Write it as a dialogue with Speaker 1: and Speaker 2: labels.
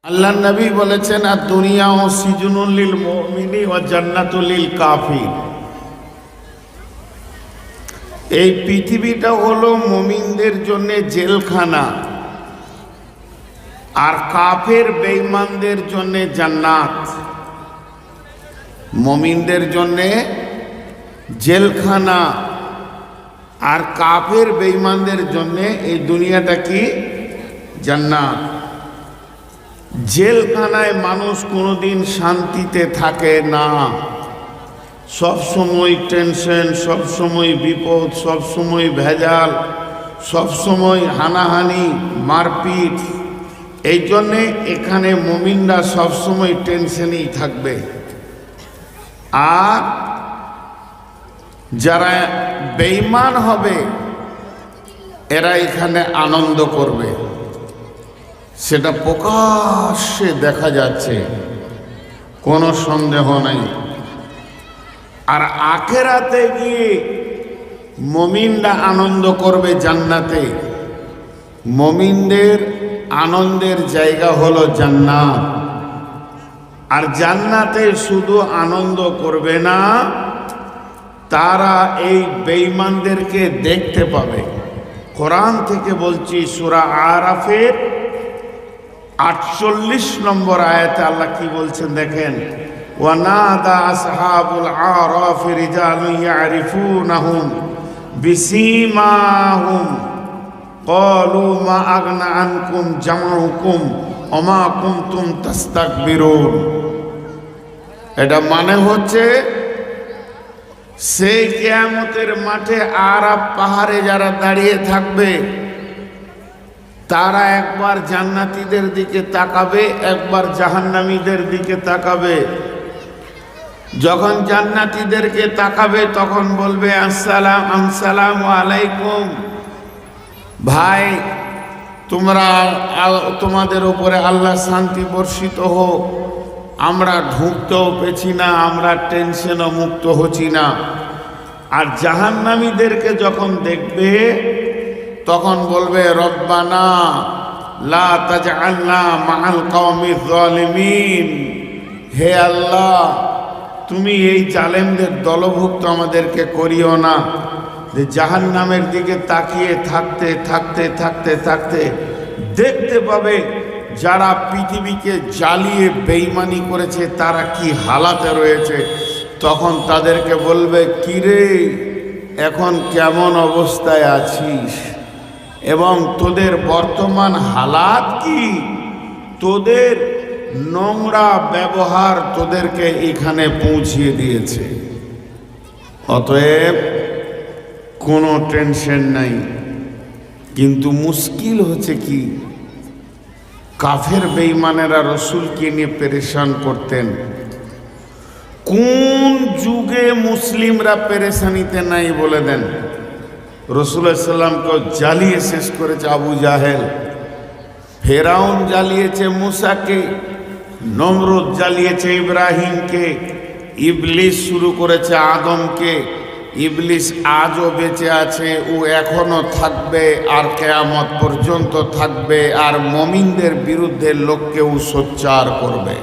Speaker 1: আল্লাহ নবী বলেছেন আর দুনিয়া ও সিজনুল লিল মুমিনি ওয়া জান্নাতুল লিল কাফির। এই পৃথিবীটা হলো মুমিনদের জন্য জেলখানা, আর কাফের বেঈমানদের জন্য জান্নাত। মুমিনদের জন্য জেলখানা আর কাফের বেঈমানদের জন্য এই দুনিয়াটা কি জান্নাত। জেলখানায় মানুষ কোনোদিন শান্তিতে থাকে না, সব সময় টেনশন, সব সময় বিপদ, সব সময় ভেজাল, সব সময় হানাহানি মারপিট। এই জন্যে এখানে মুমিনরা সব সময় টেনশনেই থাকবে, আর যারা বেঈমান হবে এরা এখানে আনন্দ করবে, সেটা প্রকাশ্যে দেখা যাচ্ছে, কোনো সন্দেহ নাই। আর আখিরাতে গিয়ে মুমিনরা আনন্দ করবে জান্নাতে। মুমিনদের আনন্দের জায়গা হলো জান্নাত, আর জান্নাতে শুধু আনন্দ করবে না, তারা এই বেঈমানদেরকে দেখতে পাবে। কোরআন থেকে বলছি, সূরা আরাফের 48 নম্বর আয়াতে আল্লাহ কি বলছেন দেখেন, ওয়ানাদা আসহাবুল আরাফ রিজালুন ইয়ারিফুনাহুম বিসীমাহুম ক্বালু মা আগনা আনকুম জামাউকুম ওয়া মা কুনতুম তাস্তাকবিরুন। এটা মানে হচ্ছে সেই কিয়ামতের মাঠে আরাফ পাহাড়ে যারা দাঁড়িয়ে থাকবে তারা একবার জান্নাতীদের দিকে তাকাবে, একবার জাহান্নামীদের দিকে তাকাবে। যখন জান্নাতীদেরকে তাকাবে তখন বলবে আসসালামু আলাইকুম, ভাই তোমাদের উপরে আল্লাহ শান্তি বর্ষিত হোক, আমরা ঢুকতেও পেছি না, আমরা টেনশনও মুক্ত হচ্ছি না। আর জাহান্নামীদেরকে যখন দেখবে তখন বলবে রব্বানা লা তাজআলনা মাআল কওমিজ জালিমিন, হে আল্লাহ তুমি এই জালেমদের দলভুক্ত আমাদেরকে করিও না। যে জাহান্নামের দিকে তাকিয়ে থাকতে থাকতে থাকতে থাকতে দেখতে পাবে যারা পৃথিবীকে জ্বালিয়ে বেঈমানি করেছে তারা কি হালাতে রয়েছে। তখন তাদেরকে বলবে, কিরে এখন কেমন অবস্থায় আছিস এবং তোদের বর্তমান হালাত কি, তোদের নোংরা ব্যবহার তোদেরকে এখানে পৌঁছিয়ে দিয়েছে। অতএব কোনো টেনশন নাই। কিন্তু মুশকিল হচ্ছে কি, কাফের বেঈমানেরা রসুলকে নিয়ে পেরেশান করতেন। কোন যুগে মুসলিমরা পেরেশানিতে নাই বলে দেন? রাসূলুল্লাহ সাল্লাল্লাহু আলাইহি ওয়াসাল্লামকে জ্বালিয়ে শেষ করেছে আবু জাহেল, ফেরাউন জ্বালিয়েছে মূসাকে, নমরুদ জ্বালিয়েছে ইব্রাহিমকে, ইবলিস শুরু করেছে আদমকে। ইবলিস আজও বেঁচে আছে, ও এখনো থাকবে, আর কিয়ামত পর্যন্ত থাকবে, আর মুমিনদের বিরুদ্ধে লোককেও সোচ্চার করবে।